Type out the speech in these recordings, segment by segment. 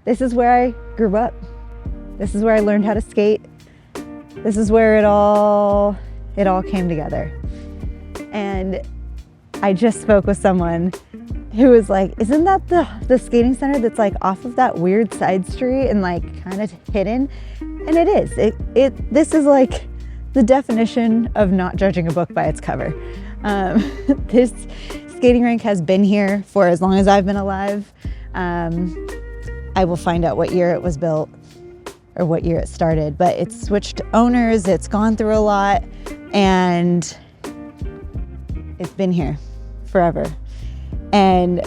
this is where I grew up. This is where I learned how to skate. This is where it all came together. And I just spoke with someone who was like, isn't that the skating center that's like off of that weird side street and like kind of hidden? And it is. This is like the definition of not judging a book by its cover. This skating rink has been here for as long as I've been alive. I will find out what year it was built or what year it started, but it's switched owners, it's gone through a lot, and it's been here forever. And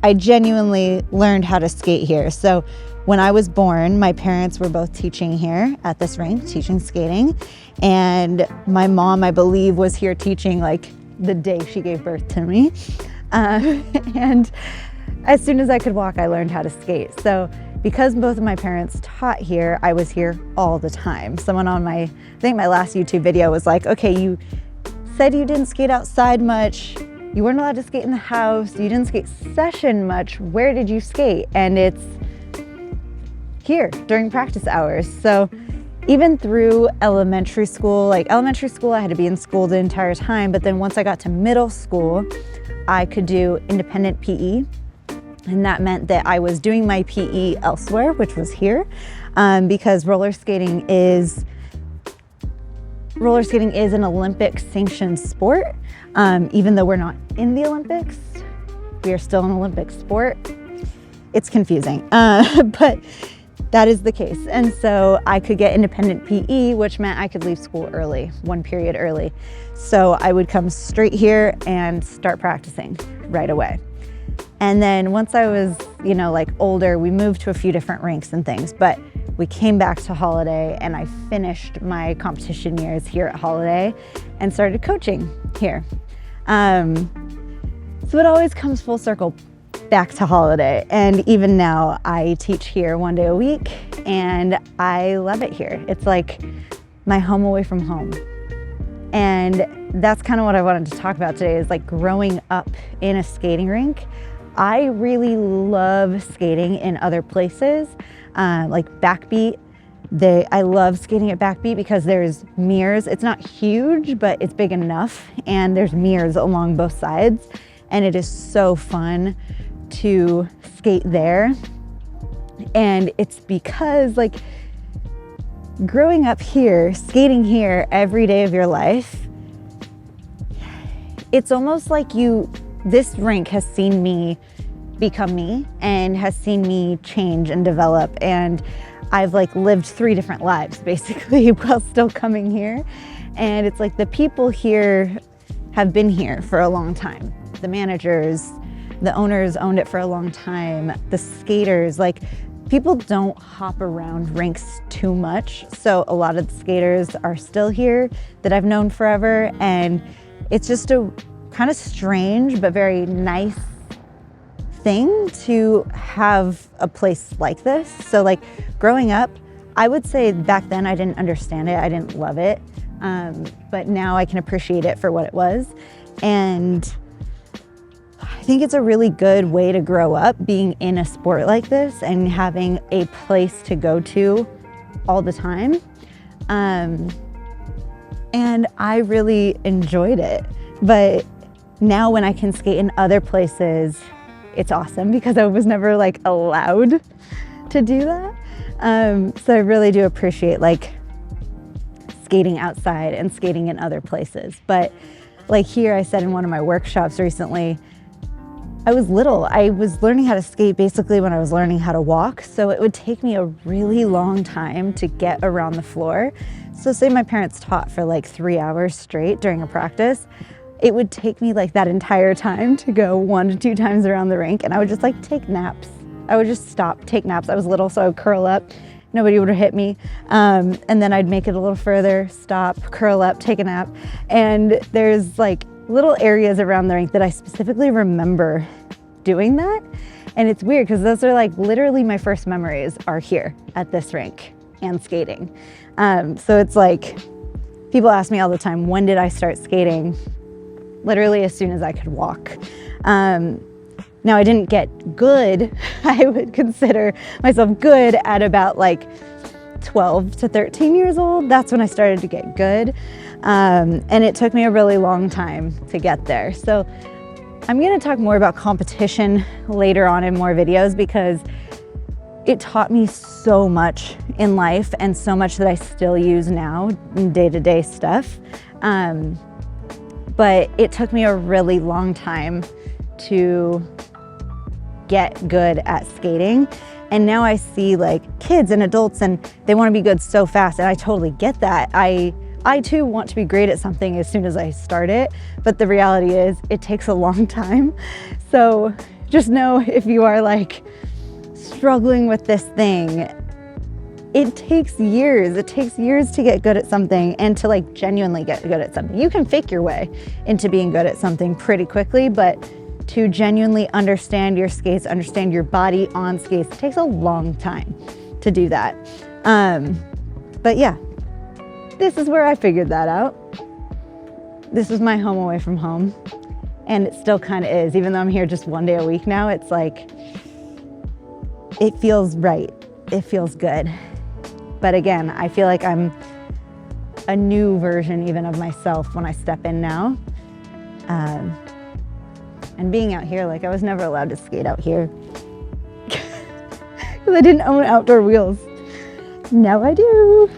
I genuinely learned how to skate here. So when I was born, my parents were both teaching here at this rink, teaching skating. And my mom, I believe, was here teaching like the day she gave birth to me. And as soon as I could walk, I learned how to skate. So because both of my parents taught here, I was here all the time. Someone on I think my last YouTube video was like, okay, you said you didn't skate outside much. You weren't allowed to skate in the house. You didn't skate session much. Where did you skate? And it's here during practice hours. So even through elementary school, I had to be in school the entire time. But then once I got to middle school, I could do independent PE. And that meant that I was doing my PE elsewhere, which was here, because roller skating is an Olympic sanctioned sport. Even though we're not in the Olympics, we are still an Olympic sport. It's confusing, but that is the case. And so I could get independent PE, which meant I could leave school early, one period early. So I would come straight here and start practicing right away. And then once I was, older, we moved to a few different rinks and things, but we came back to Holiday and I finished my competition years here at Holiday and started coaching here. So it always comes full circle back to Holiday. And even now I teach here 1 day a week and I love it here. It's like my home away from home. And that's kind of what I wanted to talk about today is like growing up in a skating rink. I really love skating in other places, like Backbeat. I love skating at Backbeat because there's mirrors. It's not huge, but it's big enough, and there's mirrors along both sides, and it is so fun to skate there. And it's because growing up here, skating here every day of your life, it's almost like this rink has seen me become me and has seen me change and develop. And I've lived 3 different lives basically while still coming here. And it's like the people here have been here for a long time. The managers, the owners owned it for a long time. The skaters, people don't hop around rinks too much. So a lot of the skaters are still here that I've known forever. And it's just a kind of strange but very nice thing to have a place like this. So growing up, I would say back then I didn't understand it, I didn't love it, but now I can appreciate it for what it was. And I think it's a really good way to grow up, being in a sport like this and having a place to go to all the time. And I really enjoyed it. But now when I can skate in other places, it's awesome because I was never allowed to do that. So I really do appreciate skating outside and skating in other places. But here, I said in one of my workshops recently, I was little. I was learning how to skate basically when I was learning how to walk. So it would take me a really long time to get around the floor. So say my parents taught for 3 hours straight during a practice. It would take me that entire time to go 1 to 2 times around the rink, and I would just take naps. I would just stop, take naps. I was little, so I would curl up. Nobody would hit me. And then I'd make it a little further, stop, curl up, take a nap. And there's little areas around the rink that I specifically remember doing that. And it's weird because those are literally my first memories are here at this rink and skating. So it's people ask me all the time, when did I start skating? Literally as soon as I could walk. Now I didn't get good. I would consider myself good at about like 12 to 13 years old. That's when I started to get good. And it took me a really long time to get there. So I'm going to talk more about competition later on in more videos, because it taught me so much in life and so much that I still use now in day-to-day stuff. But it took me a really long time to get good at skating. And now I see like kids and adults and they want to be good so fast, and I totally get that. I too want to be great at something as soon as I start it, but the reality is it takes a long time. So just know, if you are like struggling with this thing, it takes years. It takes years to get good at something and to like genuinely get good at something. You can fake your way into being good at something pretty quickly, but to genuinely understand your skates, understand your body on skates, it takes a long time to do that. But yeah, this is where I figured that out. This was my home away from home, and it still kind of is. Even though I'm here just one day a week now, it's like, it feels right. It feels good. But again, I feel like I'm a new version even of myself when I step in now. And being out here, like I was never allowed to skate out here because I didn't own outdoor wheels. Now I do.